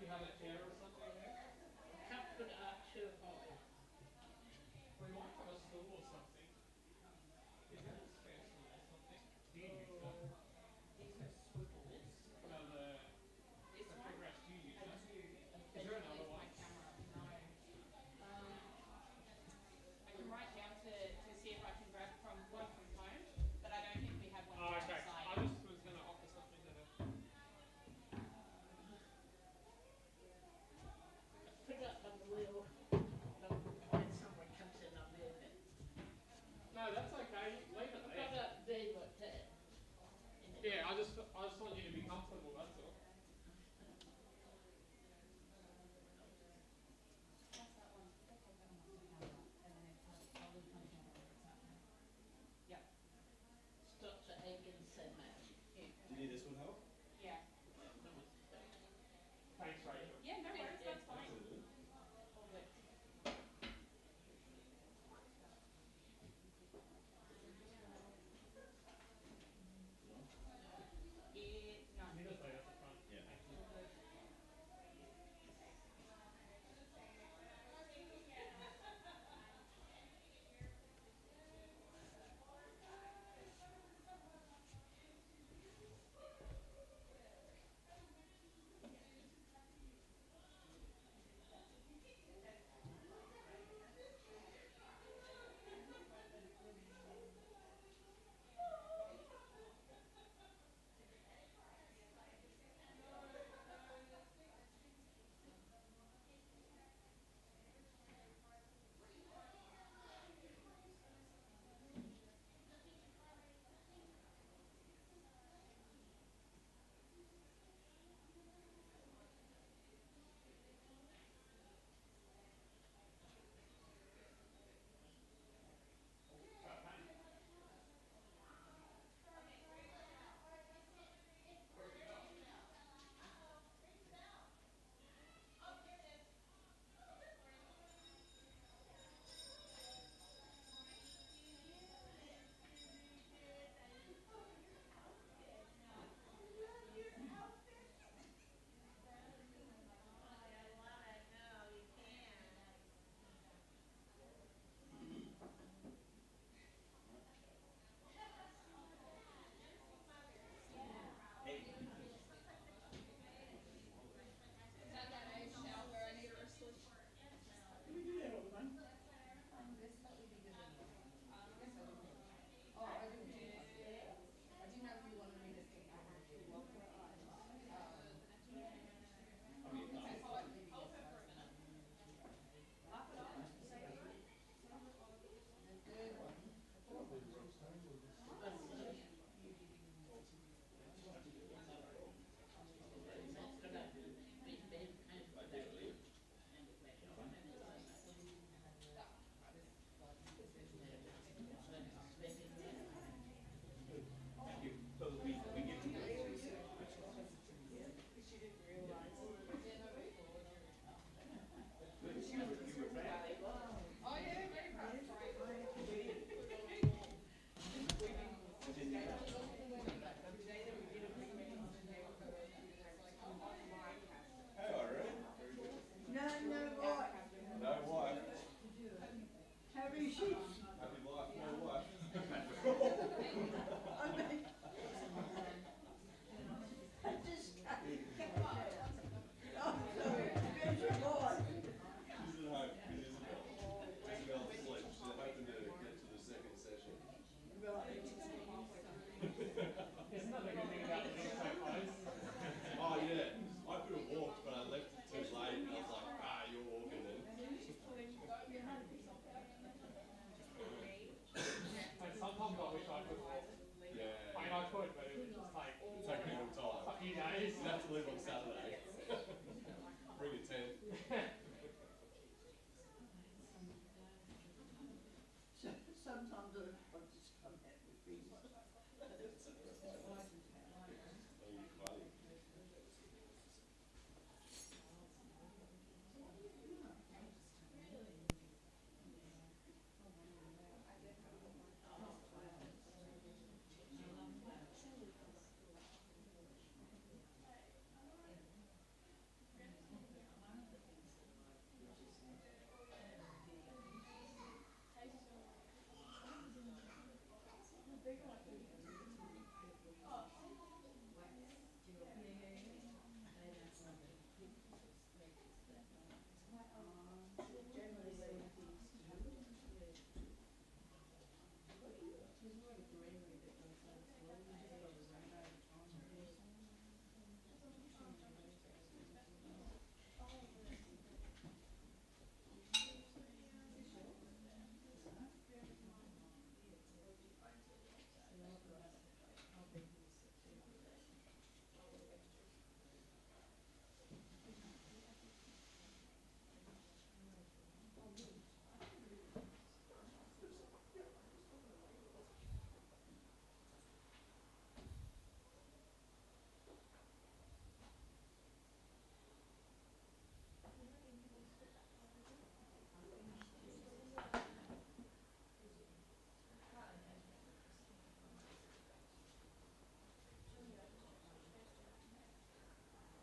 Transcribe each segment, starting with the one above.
you have a chair or something there? Can't put it up too high. We might have a stool or something. Is there a spare stool or something? Do you use that? Oh, these are swivels. No, This the one, footrest, do you use I that? do, Is there another occasionally with one? my camera. No. I can write down to see if I can grab one from home, but I don't think we have one Oh, here on okay. site. I just was going to offer something to her. Put it up on the wheel. No,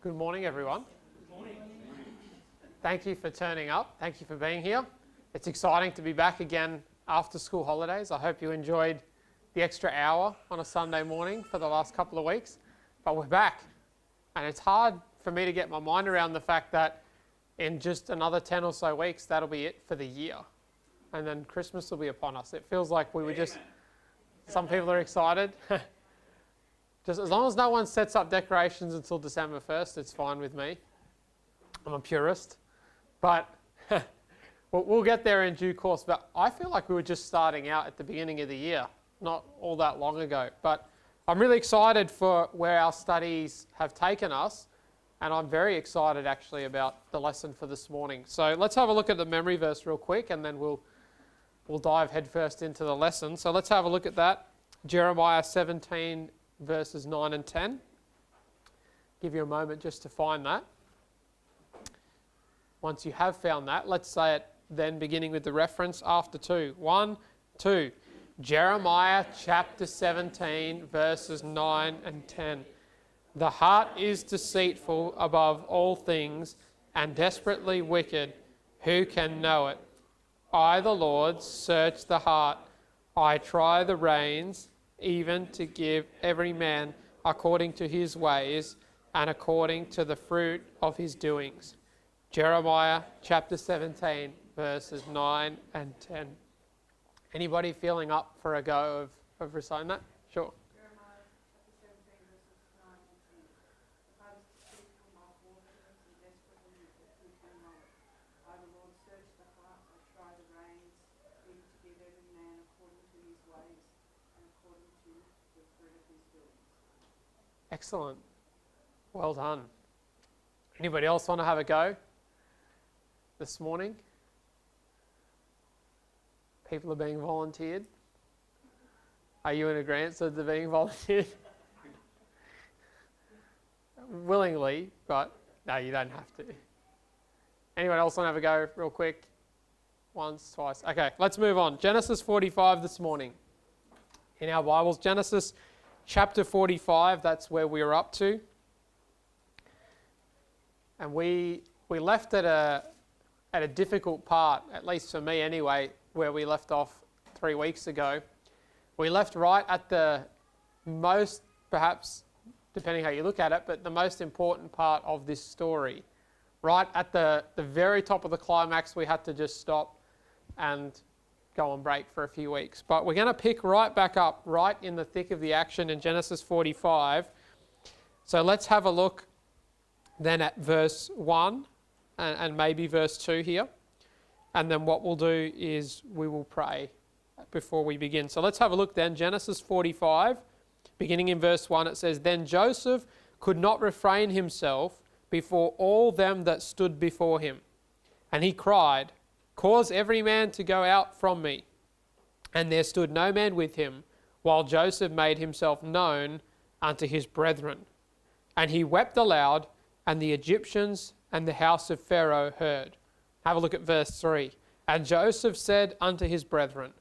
Good morning, everyone. Thank you for turning up. Thank you for being here. It's exciting to be back again after school holidays. I hope you enjoyed the extra hour on a Sunday morning for the last couple of weeks. But we're back. And it's hard for me to get my mind around the fact that in just another 10 or so weeks, that'll be it for the year. And then Christmas will be upon us. It feels like we were just... Some people are excited. Just as long as no one sets up decorations until December 1st, it's fine with me. I'm a purist. But we'll get there in due course. But I feel like we were just starting out at the beginning of the year, not all that long ago. But I'm really excited for where our studies have taken us. And I'm very excited actually about the lesson for this morning. So let's have a look at the memory verse real quick, and then we'll dive headfirst into the lesson. So let's have a look at that. Jeremiah 17 verses 9 and 10. Give you a moment just to find that. Once you have found that, let's say it then beginning with the reference after 2. 1, 2. Jeremiah chapter 17 verses 9 and 10. The heart is deceitful above all things and desperately wicked. Who can know it? I, the Lord, search the heart. I try the reins, even to give every man according to his ways and according to the fruit of his doings. Jeremiah chapter 17, verses 9 and 10. Anybody feeling up for a go of reciting that? Sure. Jeremiah chapter 17, verses 9 and 10. The heart is deceitful above all things and desperately wicked. Who can know it? I, the Lord, search the heart. I try the reins, even to give every man according to his ways and according to the fruit of his doings. Excellent. Well done. Anybody else want to have a go this morning? People are being volunteered. Are you in agreement that they're being volunteered? Willingly, but no, you don't have to. Anyone else want to have a go real quick? Once, twice. Okay, let's move on. Genesis 45 this morning. In our Bibles, Genesis chapter 45, that's where we are up to. And we left at a difficult part, at least for me anyway, where we left off 3 weeks ago. We left right at the most, perhaps, depending how you look at it, but the most important part of this story. Right at the very top of the climax, we had to just stop and go on break for a few weeks. But we're going to pick right back up, right in the thick of the action in Genesis 45. So let's have a look then at verse 1 and maybe verse 2 here. And then what we'll do is we will pray before we begin. So let's have a look then. Genesis 45, beginning in verse 1, it says, Then Joseph could not refrain himself before all them that stood before him. And he cried, Cause every man to go out from me. And there stood no man with him, while Joseph made himself known unto his brethren. And he wept aloud, and the Egyptians and the house of Pharaoh heard. Have a look at verse 3. And Joseph said unto his brethren,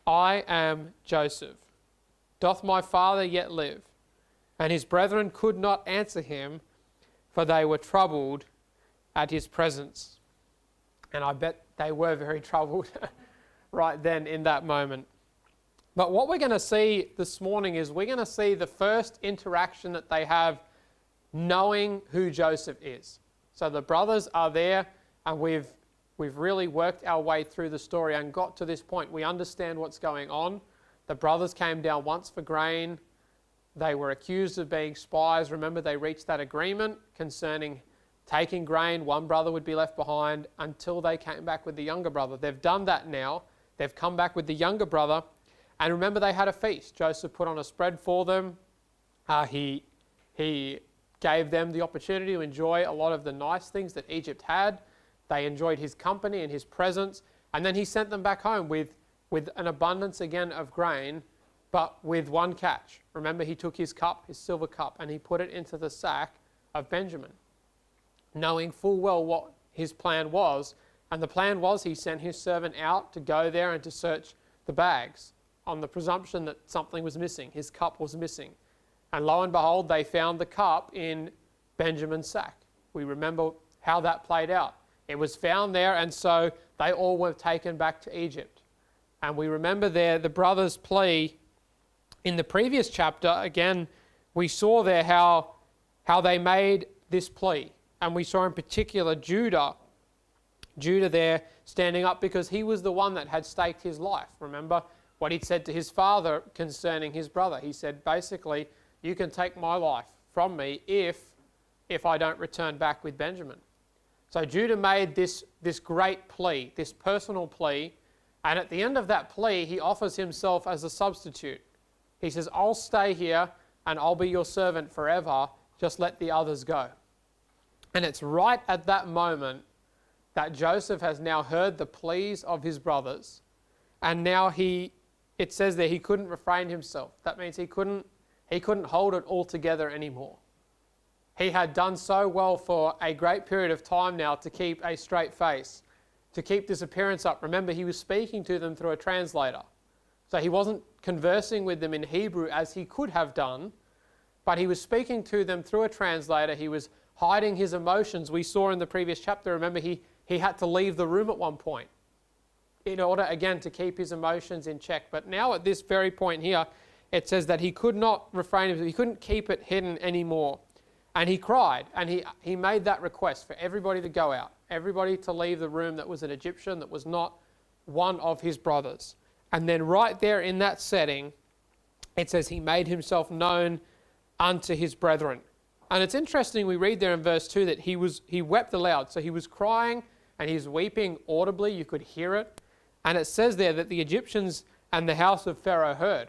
I am Joseph. Doth my father yet live? And his brethren could not answer him, for they were troubled at his presence. And I bet they were very troubled right then in that moment. But what we're going to see this morning is we're going to see the first interaction that they have knowing who Joseph is. So the brothers are there, and we've really worked our way through the story and got to this point. We understand what's going on. The brothers came down once for grain. They were accused of being spies. Remember, they reached that agreement concerning taking grain. One brother would be left behind until they came back with the younger brother. They've done that now. They've come back with the younger brother. And remember, they had a feast. Joseph put on a spread for them. He gave them the opportunity to enjoy a lot of the nice things that Egypt had. They enjoyed his company and his presence. And then he sent them back home with an abundance again of grain, but with one catch. Remember, he took his cup, his silver cup, and he put it into the sack of Benjamin, knowing full well what his plan was. And the plan was he sent his servant out to go there and to search the bags on the presumption that something was missing. His cup was missing. And lo and behold, they found the cup in Benjamin's sack. We remember how that played out. It was found there, and so they all were taken back to Egypt. And we remember there the brothers' plea in the previous chapter. Again, we saw there how they made this plea. And we saw in particular Judah there standing up because he was the one that had staked his life. Remember what he'd said to his father concerning his brother. He said, basically, you can take my life from me if I don't return back with Benjamin. So Judah made this great plea, this personal plea, and at the end of that plea, he offers himself as a substitute. He says, I'll stay here and I'll be your servant forever, just let the others go. And it's right at that moment that Joseph has now heard the pleas of his brothers, and now it says there he couldn't refrain himself. That means he couldn't hold it all together anymore. He had done so well for a great period of time now to keep a straight face, to keep this appearance up. Remember, he was speaking to them through a translator. So he wasn't conversing with them in Hebrew as he could have done, but he was speaking to them through a translator. He was hiding his emotions. We saw in the previous chapter, remember, he had to leave the room at one point in order, again, to keep his emotions in check. But now at this very point here, it says that he could not refrain himself. He couldn't keep it hidden anymore. And he cried, and he made that request for everybody to go out, everybody to leave the room that was an Egyptian, that was not one of his brothers. And then right there in that setting, it says he made himself known unto his brethren. And it's interesting, we read there in verse 2 that he wept aloud. So he was crying and he's weeping audibly. You could hear it. And it says there that the Egyptians and the house of Pharaoh heard.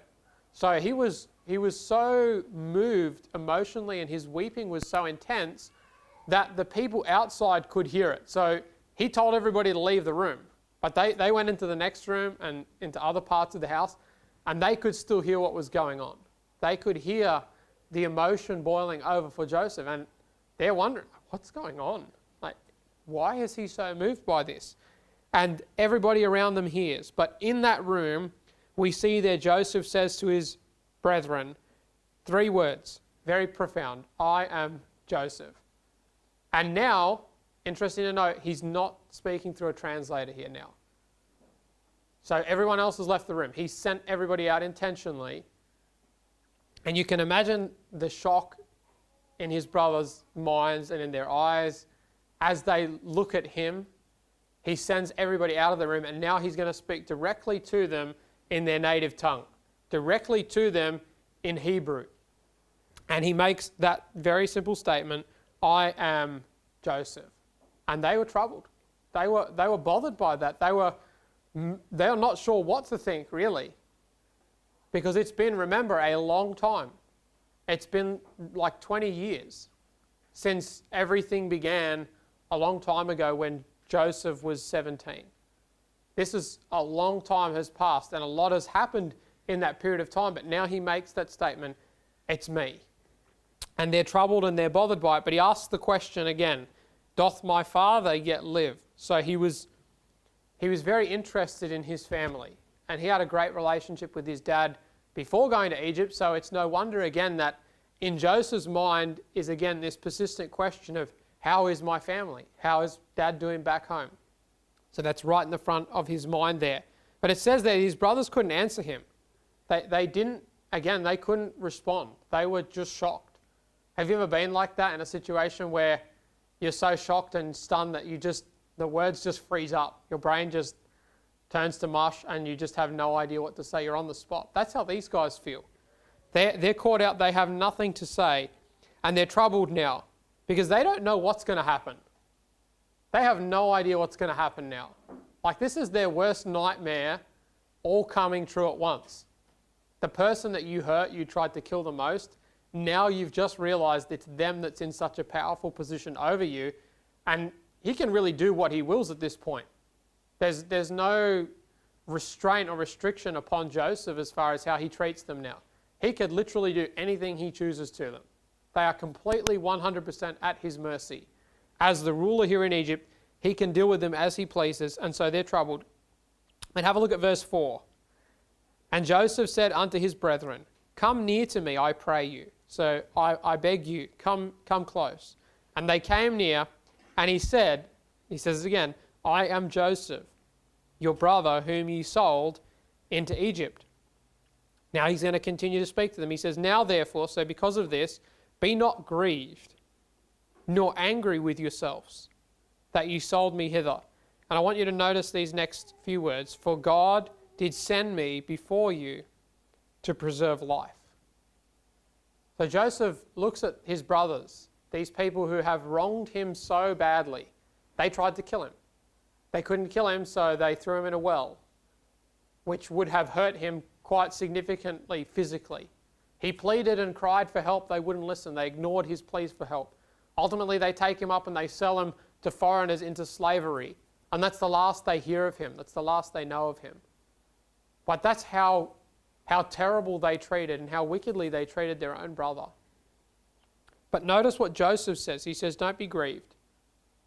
So he was so moved emotionally, and his weeping was so intense that the people outside could hear it. So he told everybody to leave the room. But they went into the next room and into other parts of the house, and they could still hear what was going on. They could hear the emotion boiling over for Joseph, and they're wondering, what's going on? Like, why is he so moved by this? And everybody around them hears. But in that room, we see there Joseph says to his brethren 3 words, very profound: I am Joseph. And now, interesting to note, he's not speaking through a translator here now. So everyone else has left the room. He sent everybody out intentionally. And you can imagine the shock in his brothers' minds and in their eyes as they look at him. He sends everybody out of the room, and now he's going to speak directly to them in their native tongue, directly to them in Hebrew. And he makes that very simple statement, I am Joseph. And they were troubled. They were bothered by that. They were not sure what to think, really. Because it's been, remember, a long time. It's been like 20 years since everything began a long time ago when Joseph was 17. This is a long time has passed, and a lot has happened in that period of time, but now he makes that statement, it's me. And they're troubled and they're bothered by it, but he asks the question again, doth my father yet live? So he was very interested in his family, and he had a great relationship with his dad before going to Egypt, so it's no wonder again that in Joseph's mind is again this persistent question of, how is my family? How is dad doing back home? So that's right in the front of his mind there. But it says that his brothers couldn't answer him. They couldn't respond. They were just shocked. Have you ever been like that in a situation where you're so shocked and stunned that the words just freeze up? Your brain just turns to mush and you just have no idea what to say. You're on the spot. That's how these guys feel. They're caught out. They have nothing to say, and they're troubled now because they don't know what's going to happen. They have no idea what's going to happen now. Like, this is their worst nightmare all coming true at once. The person that you hurt, you tried to kill the most, now you've just realized it's them that's in such a powerful position over you, and he can really do what he wills at this point. There's no restraint or restriction upon Joseph as far as how he treats them now. He could literally do anything he chooses to them. They are completely 100% at his mercy. As the ruler here in Egypt, he can deal with them as he pleases, and so they're troubled. And have a look at verse 4. And Joseph said unto his brethren, come near to me, I pray you. So I beg you, come close. And they came near, and he says it again, I am Joseph, your brother, whom you sold into Egypt. Now he's going to continue to speak to them. He says, now therefore, so because of this, be not grieved, nor angry with yourselves, that you sold me hither. And I want you to notice these next few words. For God did send me before you to preserve life. So Joseph looks at his brothers, these people who have wronged him so badly. They tried to kill him. They couldn't kill him, so they threw him in a well, which would have hurt him quite significantly physically. He pleaded and cried for help. They wouldn't listen. They ignored his pleas for help. Ultimately, they take him up and they sell him to foreigners into slavery. And that's the last they hear of him. That's the last they know of him. But that's how terrible they treated and how wickedly they treated their own brother. But notice what Joseph says. He says, don't be grieved.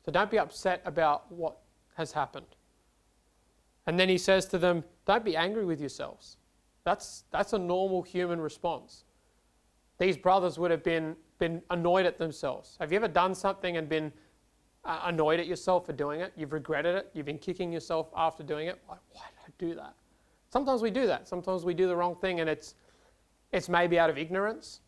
So don't be upset about what has happened. And then he says to them, don't be angry with yourselves. That's a normal human response. These brothers would have been annoyed at themselves. Have you ever done something and been annoyed at yourself for doing it? You've regretted it. You've been kicking yourself after doing it. Like, why did I do that? Sometimes we do that. Sometimes we do the wrong thing and it's maybe out of ignorance,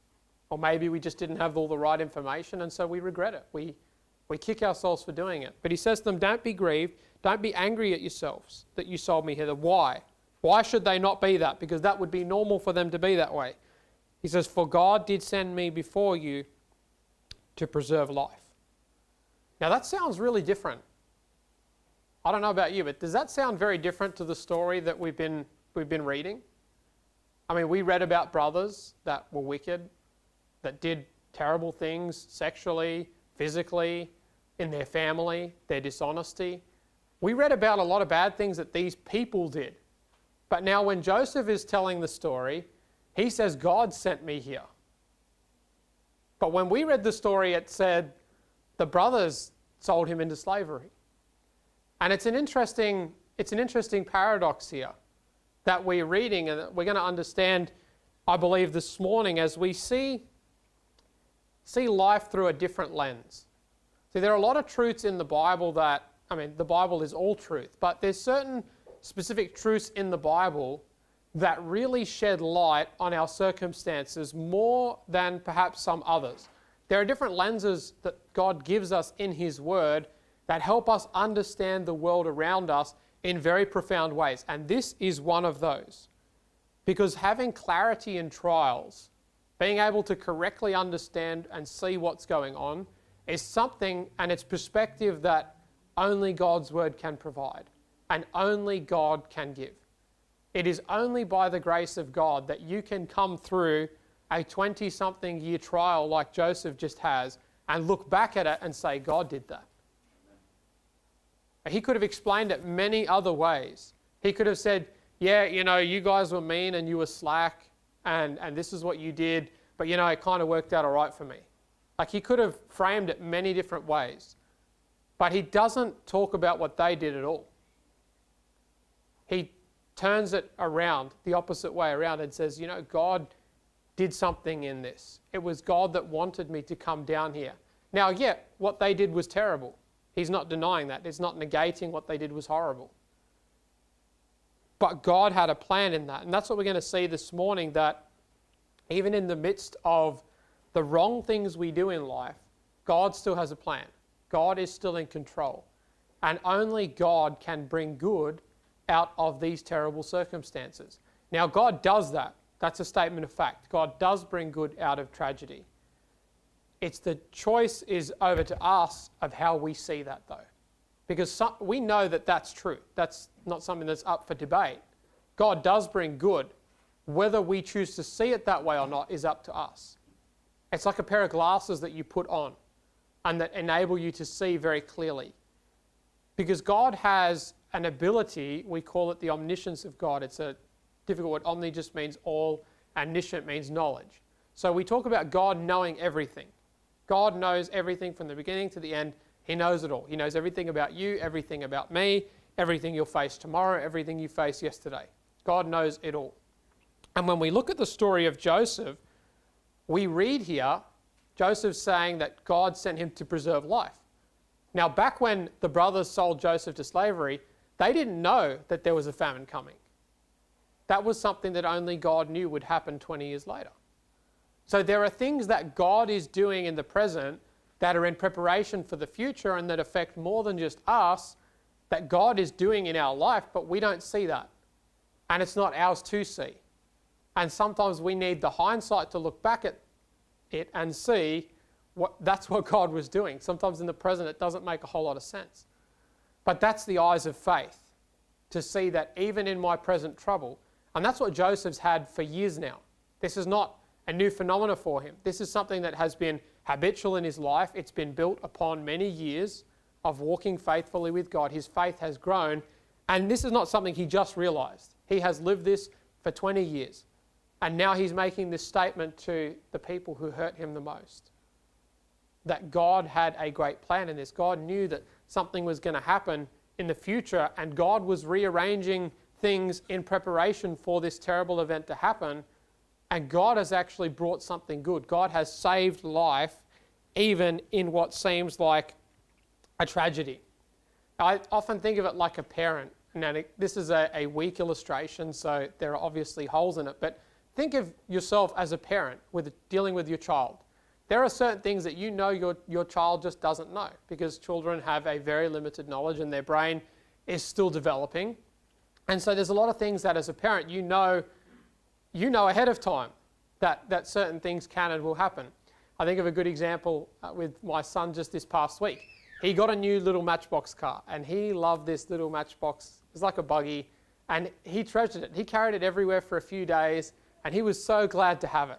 or maybe we just didn't have all the right information and so we regret it. We kick ourselves for doing it. But he says to them, don't be grieved. Don't be angry at yourselves that you sold me hither. Why? Why should they not be that? Because that would be normal for them to be that way. He says, for God did send me before you to preserve life. Now that sounds really different. I don't know about you, but does that sound very different to the story that we've been reading? I mean, we read about brothers that were wicked, that did terrible things sexually, physically, in their family, their dishonesty. We read about a lot of bad things that these people did. But now when Joseph is telling the story, he says, God sent me here. But when we read the story, it said the brothers sold him into slavery. And it's an interesting paradox here that we're reading and that we're going to understand, I believe, this morning as we see life through a different lens. See, there are a lot of truths in the Bible that, the Bible is all truth, but there's certain specific truths in the Bible that really shed light on our circumstances more than perhaps some others. There are different lenses that God gives us in His Word that help us understand the world around us in very profound ways. And this is one of those. Because having clarity in trials, being able to correctly understand and see what's going on, is something and it's perspective that only God's Word can provide and only God can give. It is only by the grace of God that you can come through a 20-something year trial like Joseph just has and look back at it and say, God did that. He could have explained it many other ways. He could have said, yeah, you guys were mean and you were slack and this is what you did, but it kind of worked out all right for me. Like he could have framed it many different ways. But he doesn't talk about what they did at all. He turns it around, the opposite way around, and says, God did something in this. It was God that wanted me to come down here. Now, yeah, what they did was terrible. He's not denying that. It's not negating what they did was horrible. But God had a plan in that. And that's what we're going to see this morning, that even in the midst of the wrong things we do in life, God still has a plan. God is still in control. And only God can bring good out of these terrible circumstances. Now, God does that. That's a statement of fact. God does bring good out of tragedy. It's the choice is over to us of how we see that, though. Because we know that that's true. That's not something that's up for debate. God does bring good. Whether we choose to see it that way or not is up to us. It's like a pair of glasses that you put on and that enable you to see very clearly. Because God has an ability, we call it the omniscience of God. It's a difficult word. Omni just means all, omniscient means knowledge. So we talk about God knowing everything. God knows everything from the beginning to the end. He knows it all. He knows everything about you, everything about me, everything you'll face tomorrow, everything you faced yesterday. God knows it all. And when we look at the story of Joseph, we read here Joseph's saying that God sent him to preserve life. Now, back when the brothers sold Joseph to slavery, they didn't know that there was a famine coming. That was something that only God knew would happen 20 years later. So there are things that God is doing in the present that are in preparation for the future and that affect more than just us, that God is doing in our life, but we don't see that. And it's not ours to see. And sometimes we need the hindsight to look back at it and see that's what God was doing. Sometimes in the present it doesn't make a whole lot of sense. But that's the eyes of faith, to see that even in my present trouble, and that's what Joseph's had for years now. This is not a new phenomenon for him. This is something that has been habitual in his life. It's been built upon many years of walking faithfully with God. His faith has grown, and this is not something he just realized. He has lived this for 20 years, and now he's making this statement to the people who hurt him the most, that God had a great plan in this. God knew that something was going to happen in the future, and God was rearranging things in preparation for this terrible event to happen, and God has actually brought something good. God has saved life even in what seems like a tragedy. I often think of it like a parent. Now, this is a weak illustration, so there are obviously holes in it, but think of yourself as a parent dealing with your child. There are certain things that you know your child just doesn't know, because children have a very limited knowledge and their brain is still developing. And so there's a lot of things that as a parent you know ahead of time that certain things can and will happen. I think of a good example with my son just this past week. He got a new little Matchbox car, and he loved this little Matchbox. It was like a buggy, and he treasured it. He carried it everywhere for a few days, and he was so glad to have it.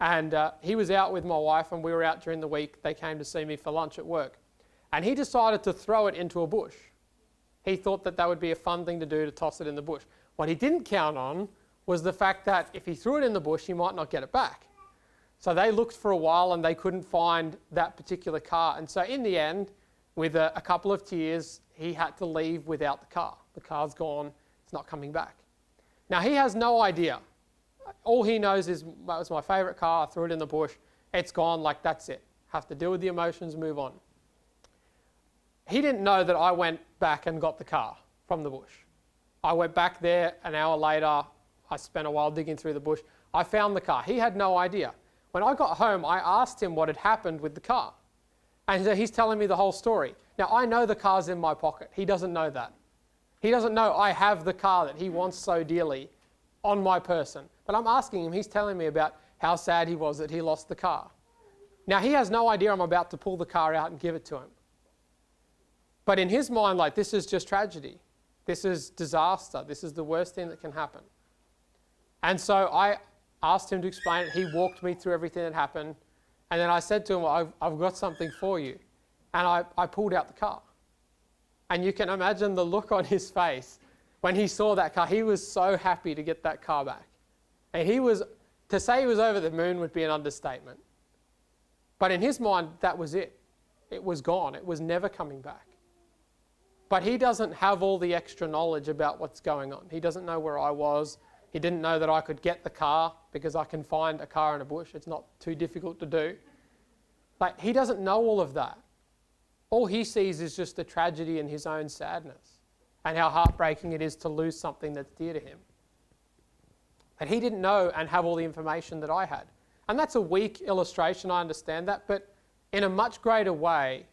And he was out with my wife, and we were out during the week. They came to see me for lunch at work. And he decided to throw it into a bush. He thought that would be a fun thing to do, to toss it in the bush. What he didn't count on was the fact that if he threw it in the bush, he might not get it back. So they looked for a while, and they couldn't find that particular car. And so in the end, with a couple of tears, he had to leave without the car. The car's gone. It's not coming back. Now, he has no idea. All he knows is, that was my favourite car, I threw it in the bush, it's gone, like that's it. Have to deal with the emotions, move on. He didn't know that I went back and got the car from the bush. I went back there an hour later, I spent a while digging through the bush, I found the car. He had no idea. When I got home, I asked him what had happened with the car. And so he's telling me the whole story. Now, I know the car's in my pocket. He doesn't know that. He doesn't know I have the car that he wants so dearly on my person. But I'm asking him, he's telling me about how sad he was that he lost the car. Now, he has no idea I'm about to pull the car out and give it to him. But in his mind, like, this is just tragedy. This is disaster. This is the worst thing that can happen. And so I asked him to explain it. He walked me through everything that happened. And then I said to him, I've got something for you. And I pulled out the car. And you can imagine the look on his face when he saw that car. He was so happy to get that car back. And to say he was over the moon would be an understatement. But in his mind, that was it. It was gone. It was never coming back. But he doesn't have all the extra knowledge about what's going on. He doesn't know where I was. He didn't know that I could get the car, because I can find a car in a bush. It's not too difficult to do. Like, he doesn't know all of that. All he sees is just the tragedy and his own sadness, and how heartbreaking it is to lose something that's dear to him. And he didn't know and have all the information that I had. And that's a weak illustration, I understand that, but in a much greater way,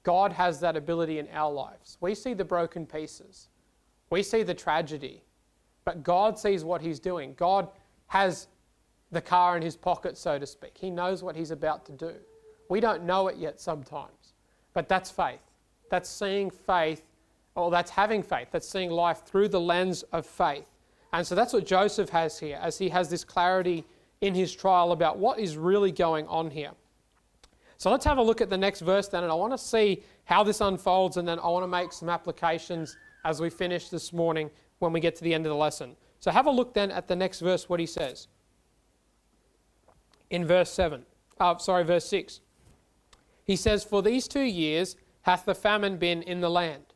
God has that ability in our lives. We see the broken pieces. We see the tragedy. But God sees what he's doing. God has the car in his pocket, so to speak. He knows what he's about to do. We don't know it yet sometimes. But that's faith. That's seeing faith, or that's having faith. That's seeing life through the lens of faith. And so that's what Joseph has here, as he has this clarity in his trial about what is really going on here. So let's have a look at the next verse then, and I want to see how this unfolds, and then I want to make some applications as we finish this morning when we get to the end of the lesson. So have a look then at the next verse, what he says. In verse 6. He says, "For these 2 years hath the famine been in the land,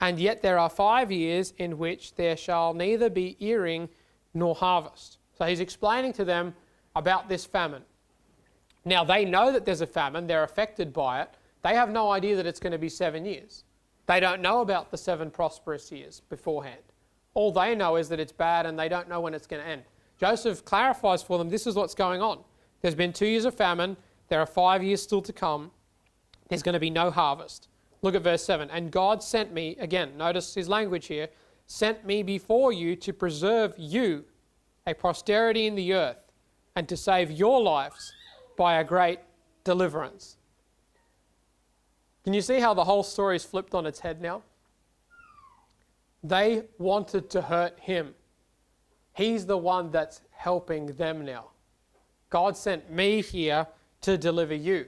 and yet there are 5 years in which there shall neither be earing nor harvest." So he's explaining to them about this famine. Now, they know that there's a famine. They're affected by it. They have no idea that it's going to be 7 years. They don't know about the 7 prosperous years beforehand. All they know is that it's bad and they don't know when it's going to end. Joseph clarifies for them, this is what's going on. There's been 2 years of famine. There are 5 years still to come. There's going to be no harvest. Look at verse 7. And God sent me, again, notice his language here, sent me before you to preserve you, a posterity in the earth, and to save your lives by a great deliverance. Can you see how the whole story is flipped on its head now? They wanted to hurt him. He's the one that's helping them now. God sent me here to deliver you.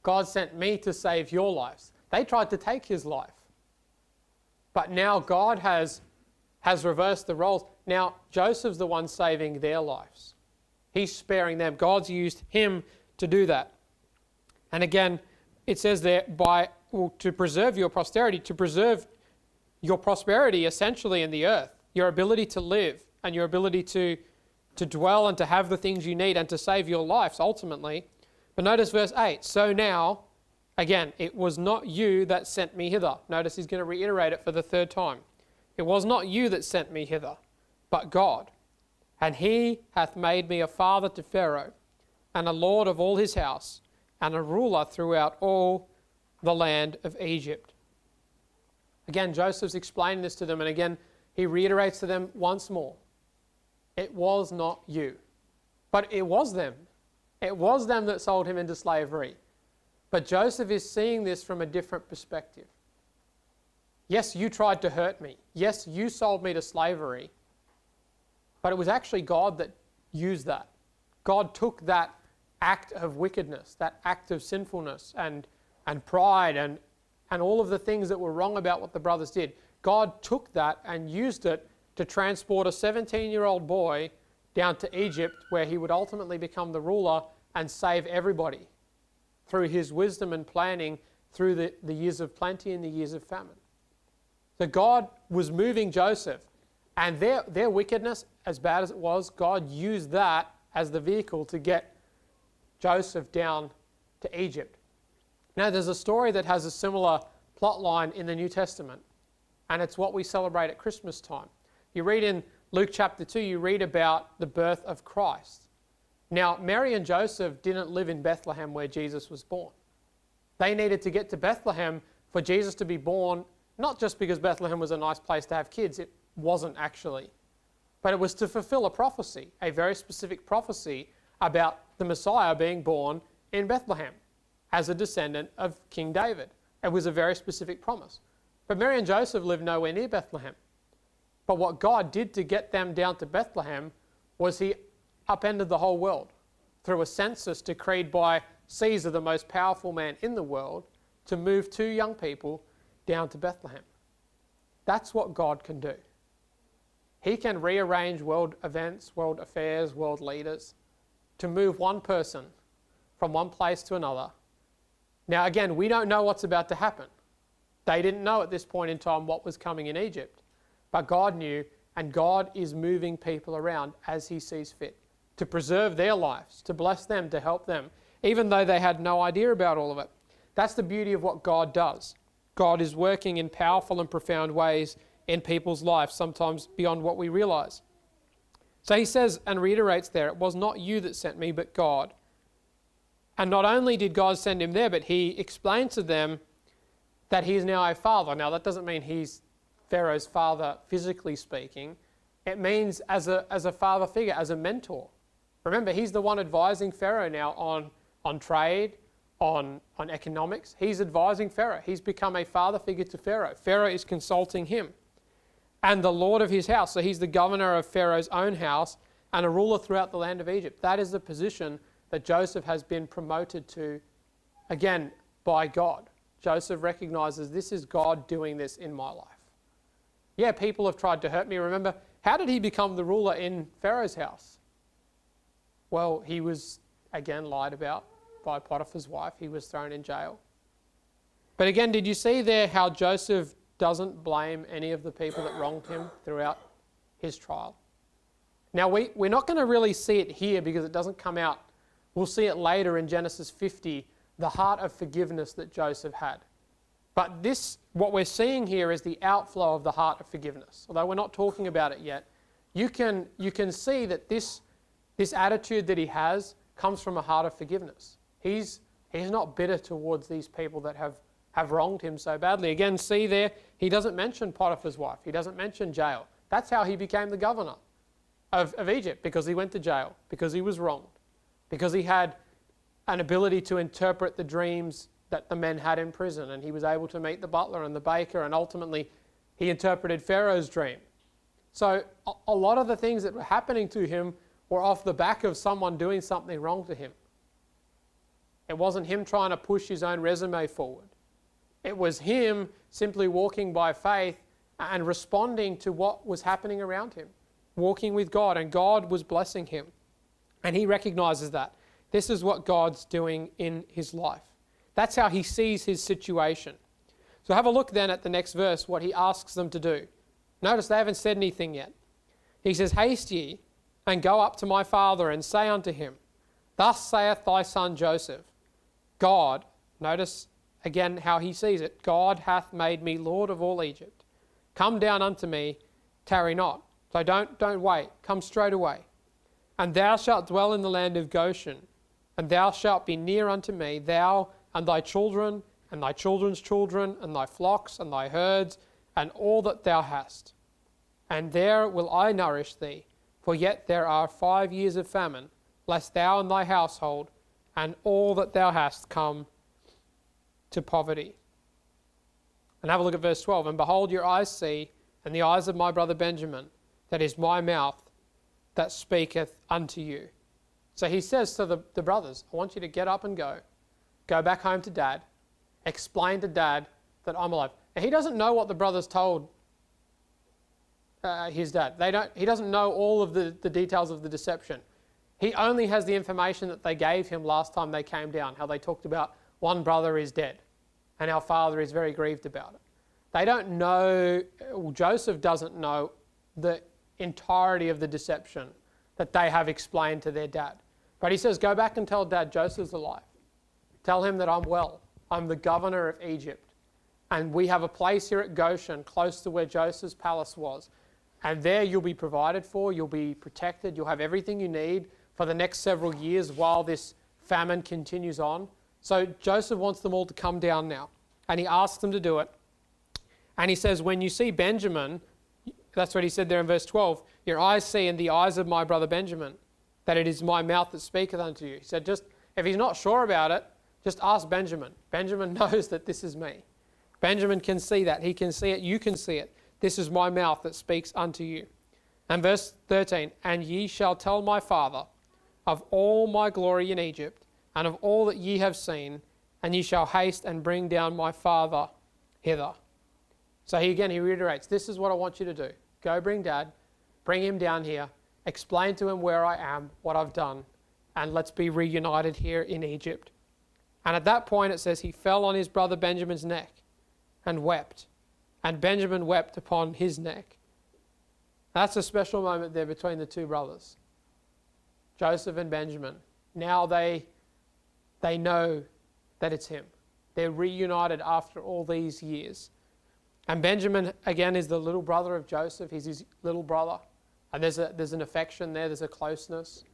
God sent me to save your lives. They tried to take his life. But now God has reversed the roles. Now Joseph's the one saving their lives. He's sparing them. God's used him to do that. And again, it says there, to preserve your posterity, to preserve your prosperity essentially in the earth, your ability to live and your ability to dwell and to have the things you need and to save your lives ultimately. But notice verse 8. So now, again, it was not you that sent me hither. Notice he's going to reiterate it for the 3rd time. It was not you that sent me hither, but God. And he hath made me a father to Pharaoh, and a lord of all his house, and a ruler throughout all the land of Egypt. Again, Joseph's explaining this to them, and again, he reiterates to them once more. It was not you, but it was them. It was them that sold him into slavery. But Joseph is seeing this from a different perspective. Yes, you tried to hurt me. Yes, you sold me to slavery. But it was actually God that used that. God took that act of wickedness, that act of sinfulness and pride and all of the things that were wrong about what the brothers did. God took that and used it to transport a 17-year-old boy down to Egypt, where he would ultimately become the ruler and save everybody through his wisdom and planning through the years of plenty and the years of famine. So God was moving Joseph, and their wickedness, as bad as it was, God used that as the vehicle to get Joseph down to Egypt. Now, there's a story that has a similar plot line in the New Testament, and it's what we celebrate at Christmas time. You read in Luke chapter 2, you read about the birth of Christ. Now, Mary and Joseph didn't live in Bethlehem where Jesus was born. They needed to get to Bethlehem for Jesus to be born, not just because Bethlehem was a nice place to have kids. It wasn't actually. But it was to fulfill a prophecy, a very specific prophecy about the Messiah being born in Bethlehem as a descendant of King David. It was a very specific promise. But Mary and Joseph lived nowhere near Bethlehem. But what God did to get them down to Bethlehem was he upended the whole world through a census decreed by Caesar, the most powerful man in the world, to move 2 young people down to Bethlehem. That's what God can do. He can rearrange world events, world affairs, world leaders to move one person from one place to another. Now, again, we don't know what's about to happen. They didn't know at this point in time what was coming in Egypt. But God knew, and God is moving people around as he sees fit to preserve their lives, to bless them, to help them, even though they had no idea about all of it. That's the beauty of what God does. God is working in powerful and profound ways in people's lives, sometimes beyond what we realize. So he says and reiterates there, it was not you that sent me, but God. And not only did God send him there, but he explained to them that he is now a father. Now, that doesn't mean he's Pharaoh's father, physically speaking. It means as a father figure, as a mentor. Remember, he's the one advising Pharaoh now on trade, on economics. He's advising Pharaoh. He's become a father figure to Pharaoh. Pharaoh is consulting him. And the Lord of his house, so he's the governor of Pharaoh's own house and a ruler throughout the land of Egypt. That is the position that Joseph has been promoted to, again, by God. Joseph recognizes this is God doing this in my life. Yeah, people have tried to hurt me. Remember, how did he become the ruler in Pharaoh's house? Well, he was, again, lied about by Potiphar's wife. He was thrown in jail. But again, did you see there how Joseph doesn't blame any of the people that wronged him throughout his trial? Now, we're not going to really see it here because it doesn't come out We'll see it later in Genesis 50, the heart of forgiveness that Joseph had. But what we're seeing here is the outflow of the heart of forgiveness. Although we're not talking about it yet, you can see that this attitude that he has comes from a heart of forgiveness. He's not bitter towards these people that have wronged him so badly. Again, see there, he doesn't mention Potiphar's wife. He doesn't mention jail. That's how he became the governor of Egypt, because he went to jail, because he was wronged, because he had an ability to interpret the dreams that the men had in prison, and he was able to meet the butler and the baker, and ultimately he interpreted Pharaoh's dream. So a lot of the things that were happening to him were off the back of someone doing something wrong to him. It wasn't him trying to push his own resume forward. It was him simply walking by faith and responding to what was happening around him, walking with God, and God was blessing him. And he recognizes that. This is what God's doing in his life. That's how he sees his situation. So have a look then at the next verse, what he asks them to do. Notice they haven't said anything yet. He says, "Haste ye, and go up to my father, and say unto him, Thus saith thy son Joseph, God," notice again how he sees it, "God hath made me Lord of all Egypt. Come down unto me, tarry not." So don't wait, come straight away. "And thou shalt dwell in the land of Goshen, and thou shalt be near unto me, thou and thy children, and thy children's children, and thy flocks, and thy herds, and all that thou hast. And there will I nourish thee, for yet there are 5 years of famine, lest thou and thy household, and all that thou hast come to poverty." And have a look at verse 12. "And behold, your eyes see, and the eyes of my brother Benjamin, that is my mouth that speaketh unto you." So he says to the brothers, I want you to get up and go back home to dad, explain to dad that I'm alive. And he doesn't know what the brothers told his dad. He doesn't know all of the details of the deception. He only has the information that they gave him last time they came down, how they talked about one brother is dead and our father is very grieved about it. They don't know, Joseph doesn't know the entirety of the deception that they have explained to their dad. But he says, go back and tell dad Joseph's alive. Tell him that I'm well. I'm the governor of Egypt. And we have a place here at Goshen, close to where Joseph's palace was. And there you'll be provided for, you'll be protected, you'll have everything you need for the next several years while this famine continues on. So Joseph wants them all to come down now. And he asks them to do it. And he says, when you see Benjamin, that's what he said there in verse 12, your eyes see in the eyes of my brother Benjamin, that it is my mouth that speaketh unto you. He said, just if he's not sure about it, just ask Benjamin. Benjamin knows that this is me. Benjamin can see that. He can see it. You can see it. This is my mouth that speaks unto you. And verse 13, and ye shall tell my father of all my glory in Egypt, and of all that ye have seen, and ye shall haste and bring down my father hither. So he reiterates, this is what I want you to do. Go bring dad, bring him down here, explain to him where I am, what I've done, and let's be reunited here in Egypt. And at that point it says he fell on his brother Benjamin's neck and wept. And Benjamin wept upon his neck. That's a special moment there between the two brothers, Joseph and Benjamin. Now they know that it's him. They're reunited after all these years. And Benjamin, again, is the little brother of Joseph. He's his little brother. And there's an affection there. There's a closeness.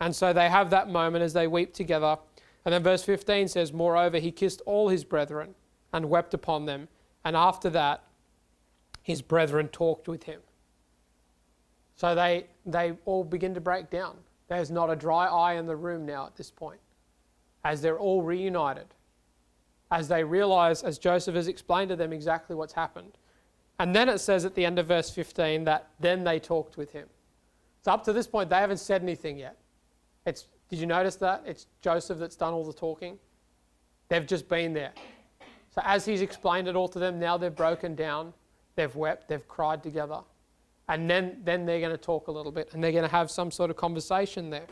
And so they have that moment as they weep together. And then verse 15 says, moreover, he kissed all his brethren and wept upon them. And after that, his brethren talked with him. So they all begin to break down. There's not a dry eye in the room now at this point, as they're all reunited, as they realize, as Joseph has explained to them exactly what's happened. And then it says at the end of verse 15 that then they talked with him. So up to this point, they haven't said anything yet. Did you notice that? It's Joseph that's done all the talking. They've just been there. So as he's explained it all to them, now they've broken down, they've wept, they've cried together. And then they're going to talk a little bit and they're going to have some sort of conversation there.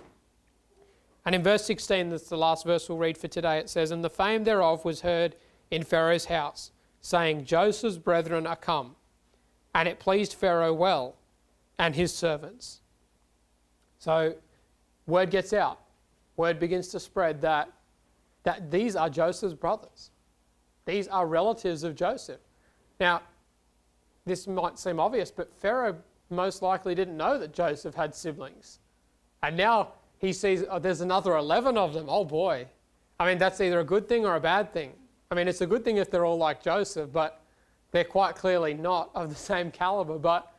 And in verse 16, that's the last verse we'll read for today, it says, and the fame thereof was heard in Pharaoh's house, saying, Joseph's brethren are come. And it pleased Pharaoh well, and his servants. So word gets out. word begins to spread that these are Joseph's brothers. These are relatives of Joseph. Now, this might seem obvious, but Pharaoh most likely didn't know that Joseph had siblings. And now he sees, oh, there's another 11 of them. Oh boy. I mean, that's either a good thing or a bad thing. I mean, it's a good thing if they're all like Joseph, but they're quite clearly not of the same caliber. But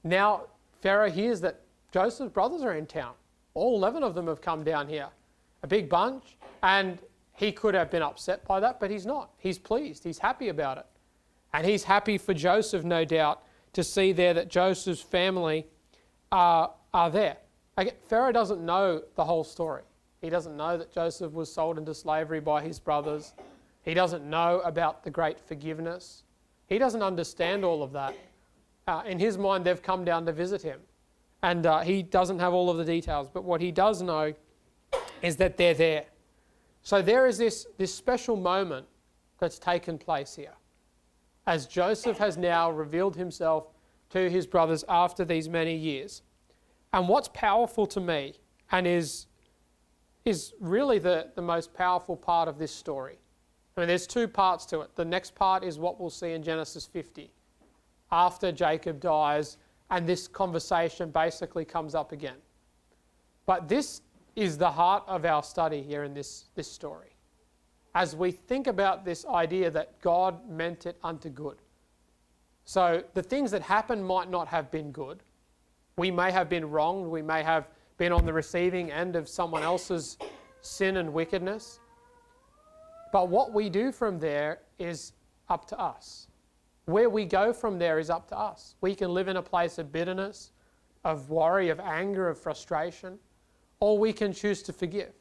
now Pharaoh hears that Joseph's brothers are in town. All 11 of them have come down here. A big bunch. And he could have been upset by that, but he's not. He's pleased. He's happy about it. And he's happy for Joseph, no doubt, to see there that Joseph's family are there. Again, Pharaoh doesn't know the whole story. He doesn't know that Joseph was sold into slavery by his brothers. He doesn't know about the great forgiveness. He doesn't understand all of that. In his mind, they've come down to visit him. And he doesn't have all of the details. But what he does know is that they're there. So there is this special moment that's taken place here, as Joseph has now revealed himself to his brothers after these many years. And what's powerful to me, and is really the most powerful part of this story. I mean, there's two parts to it. The next part is what we'll see in Genesis 50, after Jacob dies, and this conversation basically comes up again. But this is the heart of our study here in this story. As we think about this idea that God meant it unto good. So the things that happened might not have been good. We may have been wronged. We may have been on the receiving end of someone else's sin and wickedness. But what we do from there is up to us. Where we go from there is up to us. We can live in a place of bitterness, of worry, of anger, of frustration, or we can choose to forgive.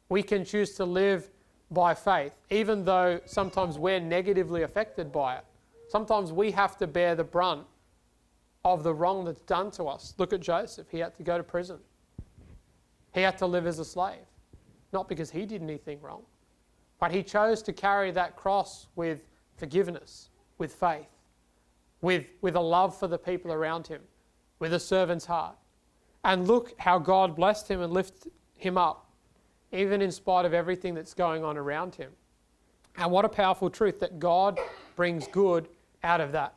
We can choose to live by faith, even though sometimes we're negatively affected by it. Sometimes we have to bear the brunt of the wrong that's done to us. Look at Joseph. He had to go to prison. He had to live as a slave, not because he did anything wrong, but he chose to carry that cross with forgiveness, with faith, with a love for the people around him, with a servant's heart. And look how God blessed him and lifted him up, even in spite of everything that's going on around him. And what a powerful truth that God brings good out of that.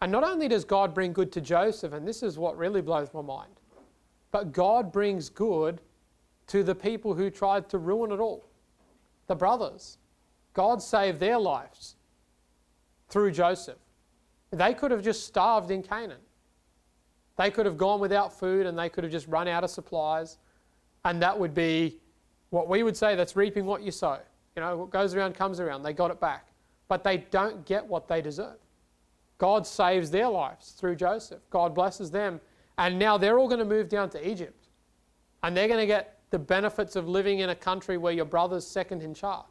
And not only does God bring good to Joseph, and this is what really blows my mind, but God brings good to the people who tried to ruin it all. The brothers. God saved their lives through Joseph. They could have just starved in Canaan. They could have gone without food and they could have just run out of supplies. And that would be what we would say, that's reaping what you sow. You know, what goes around comes around. They got it back. But they don't get what they deserve. God saves their lives through Joseph. God blesses them. And now they're all going to move down to Egypt. And they're going to get the benefits of living in a country where your brother's second in charge.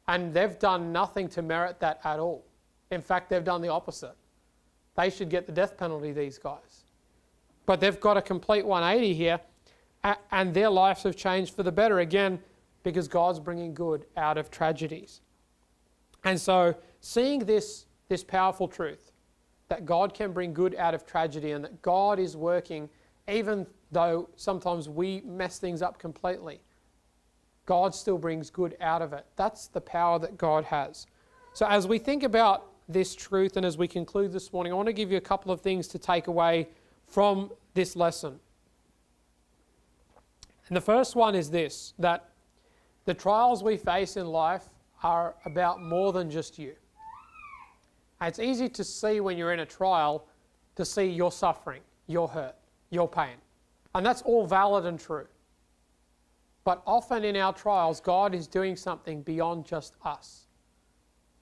And they've done nothing to merit that at all. In fact, they've done the opposite. They should get the death penalty, these guys. But they've got a complete 180 here, and their lives have changed for the better, again, because God's bringing good out of tragedies. And so, seeing this powerful truth, that God can bring good out of tragedy, and that God is working, even though sometimes we mess things up completely, God still brings good out of it. That's the power that God has. So as we think about this truth, and as we conclude this morning, I want to give you a couple of things to take away from this lesson. And the first one is this, that the trials we face in life are about more than just you. And it's easy to see when you're in a trial, to see your suffering, your hurt, your pain. And that's all valid and true. But often in our trials, God is doing something beyond just us.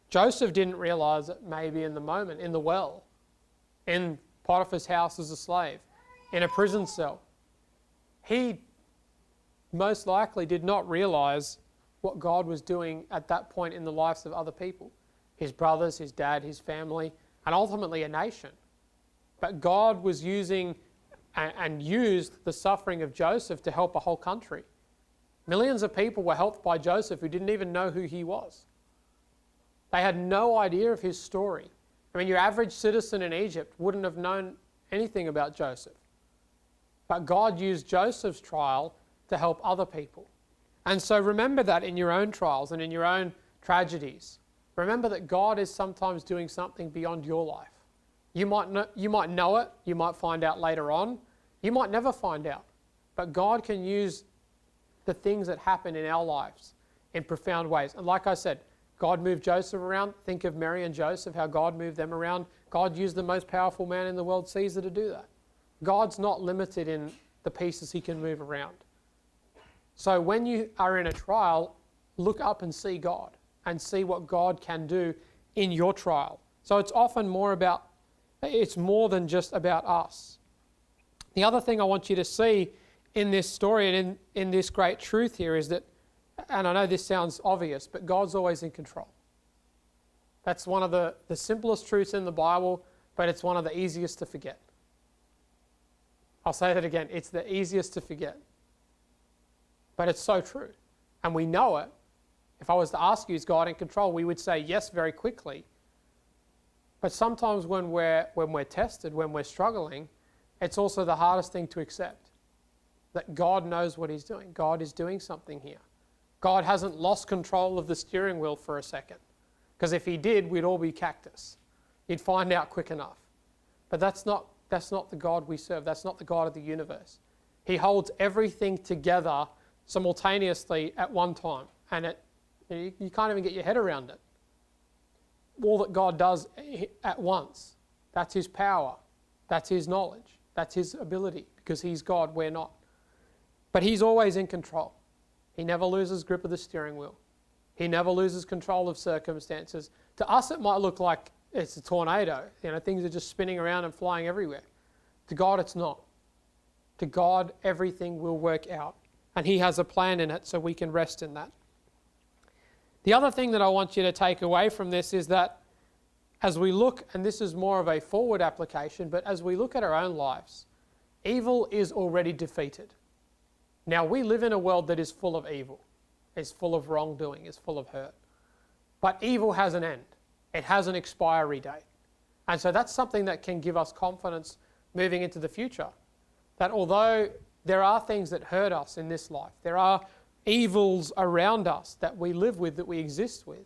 Joseph didn't realize it maybe in the moment, in the well, in Potiphar's house as a slave, in a prison cell. He most likely did not realize what God was doing at that point in the lives of other people. His brothers, his dad, his family, and ultimately a nation. But God was using and used the suffering of Joseph to help a whole country. Millions of people were helped by Joseph who didn't even know who he was. They had no idea of his story. I mean, your average citizen in Egypt wouldn't have known anything about Joseph. But God used Joseph's trial to help other people. And so remember that in your own trials and in your own tragedies. Remember that God is sometimes doing something beyond your life. You might know it, you might find out later on, you might never find out. But God can use the things that happen in our lives in profound ways. And like I said, God moved Joseph around. Think of Mary and Joseph, how God moved them around. God used the most powerful man in the world, Caesar, to do that. God's not limited in the pieces he can move around. So when you are in a trial, look up and see God and see what God can do in your trial. So it's often it's more than just about us. The other thing I want you to see in this story and in this great truth here is that, and I know this sounds obvious, but God's always in control. That's one of the simplest truths in the Bible, but it's one of the easiest to forget. I'll say that again. It's the easiest to forget. But it's so true. And we know it. If I was to ask you, is God in control? We would say yes very quickly. But sometimes when we're tested, when we're struggling, it's also the hardest thing to accept. That God knows what he's doing. God is doing something here. God hasn't lost control of the steering wheel for a second. Because if he did, we'd all be cactus. He'd find out quick enough. But that's not the God we serve. That's not the God of the universe. He holds everything together simultaneously at one time. And you can't even get your head around it. All that God does at once. That's his power. That's his knowledge. That's his ability. Because he's God, we're not. But he's always in control. He never loses grip of the steering wheel. He never loses control of circumstances. To us, it might look like it's a tornado. Things are just spinning around and flying everywhere. To God, it's not. To God, everything will work out. And he has a plan in it, so we can rest in that. The other thing that I want you to take away from this is that as we look, and this is more of a forward application, but as we look at our own lives, evil is already defeated. Now, we live in a world that is full of evil, is full of wrongdoing, is full of hurt. But evil has an end. It has an expiry date. And so that's something that can give us confidence moving into the future. That although there are things that hurt us in this life, there are evils around us that we live with, that we exist with,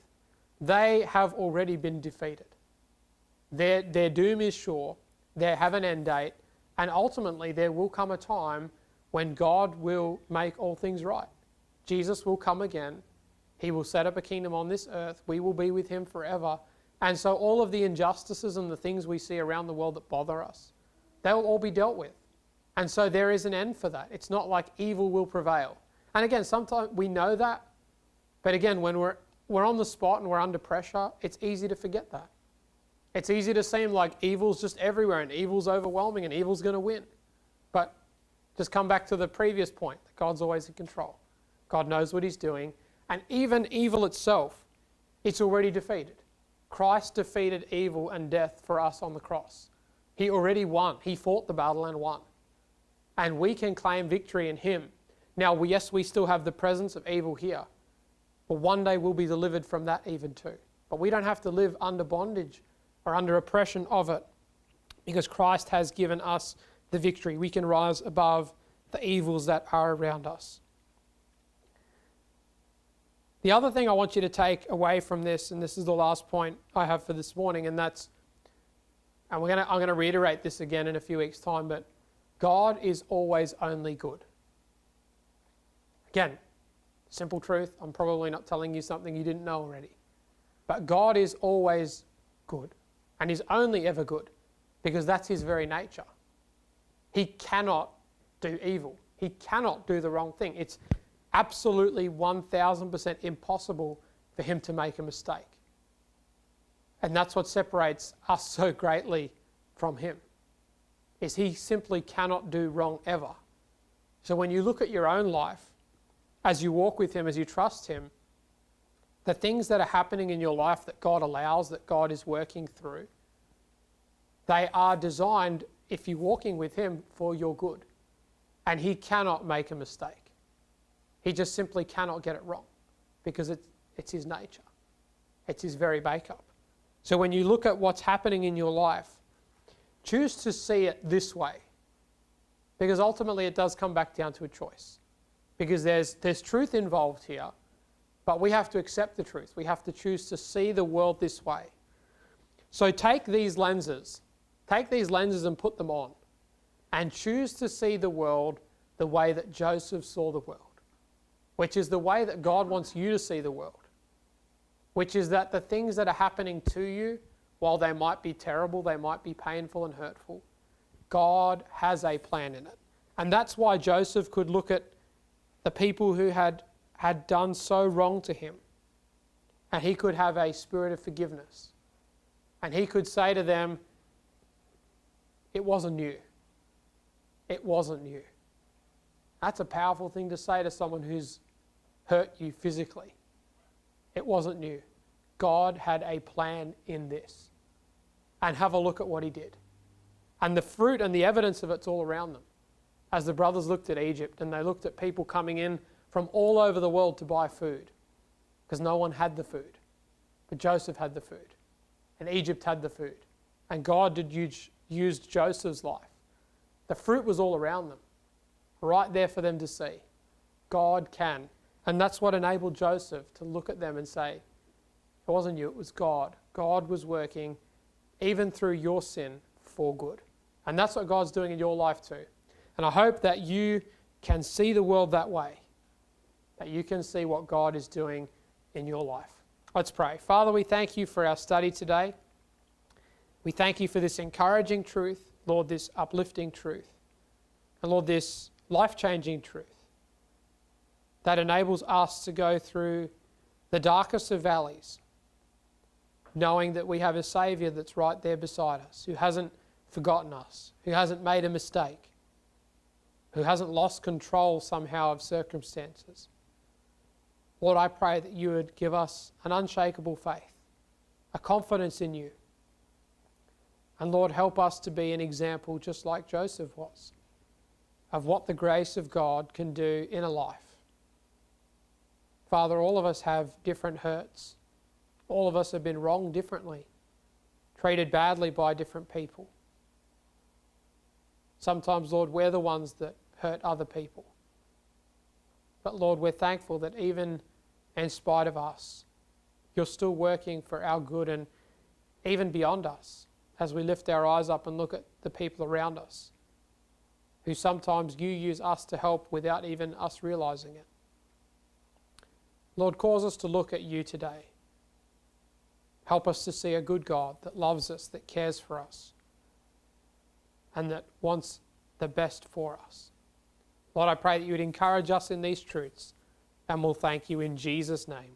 they have already been defeated. Their doom is sure, they have an end date, and ultimately there will come a time when God will make all things right. Jesus will come again. He will set up a kingdom on this earth. We will be with him forever. And so all of the injustices and the things we see around the world that bother us, they will all be dealt with. And so there is an end for that. It's not like evil will prevail. And again, sometimes we know that. But again, when we're on the spot and we're under pressure, it's easy to forget that. It's easy to seem like evil's just everywhere and evil's overwhelming and evil's going to win. But just come back to the previous point, that God's always in control. God knows what he's doing. And even evil itself, it's already defeated. Christ defeated evil and death for us on the cross. He already won. He fought the battle and won. And we can claim victory in him. Now, yes, we still have the presence of evil here. But one day we'll be delivered from that even too. But we don't have to live under bondage or under oppression of it. Because Christ has given us the victory. We can rise above the evils that are around us. The other thing I want you to take away from this, and this is the last point I have for this morning, and that's, and I'm going to reiterate this again in a few weeks' time, but God is always only good. Again, simple truth. I'm probably not telling you something you didn't know already. But God is always good, and he's only ever good, because that's his very nature. He cannot do evil. He cannot do the wrong thing. It's absolutely 1000% impossible for him to make a mistake. And that's what separates us so greatly from him, is he simply cannot do wrong ever. So when you look at your own life, as you walk with him, as you trust him, the things that are happening in your life that God allows, that God is working through, they are designed, if you're walking with him, for your good. And he cannot make a mistake. He just simply cannot get it wrong, because it's his nature. It's his very makeup. So when you look at what's happening in your life, choose to see it this way, because ultimately it does come back down to a choice. because there's truth involved here, but we have to accept the truth. We have to choose to see the world this way. So take these lenses and put them on, and choose to see the world the way that Joseph saw the world, which is the way that God wants you to see the world, which is that the things that are happening to you, while they might be terrible, they might be painful and hurtful, God has a plan in it. And that's why Joseph could look at the people who had done so wrong to him, and he could have a spirit of forgiveness. And he could say to them, it wasn't you. It wasn't you. That's a powerful thing to say to someone who's hurt you physically. It wasn't you. God had a plan in this. And have a look at what he did. And the fruit and the evidence of it's all around them. As the brothers looked at Egypt, and they looked at people coming in from all over the world to buy food, because no one had the food. But Joseph had the food. And Egypt had the food. And God did use Joseph's life. The fruit was all around them. Right there for them to see. God can. And that's what enabled Joseph to look at them and say, it wasn't you, it was God. God was working, even through your sin, for good. And that's what God's doing in your life too. And I hope that you can see the world that way. That you can see what God is doing in your life. Let's pray. Father, we thank you for our study today. We thank you for this encouraging truth, Lord, this uplifting truth. And Lord, this life-changing truth that enables us to go through the darkest of valleys, knowing that we have a Saviour that's right there beside us, who hasn't forgotten us, who hasn't made a mistake, who hasn't lost control somehow of circumstances. Lord, I pray that you would give us an unshakable faith, a confidence in you. And Lord, help us to be an example just like Joseph was, of what the grace of God can do in a life. Father, all of us have different hurts. All of us have been wronged differently, treated badly by different people. Sometimes, Lord, we're the ones that hurt other people. But Lord, we're thankful that even in spite of us, you're still working for our good and even beyond us as we lift our eyes up and look at the people around us, who sometimes you use us to help without even us realizing it. Lord, cause us to look at you today. Help us to see a good God that loves us, that cares for us, and that wants the best for us. Lord, I pray that you would encourage us in these truths, and we'll thank you in Jesus' name.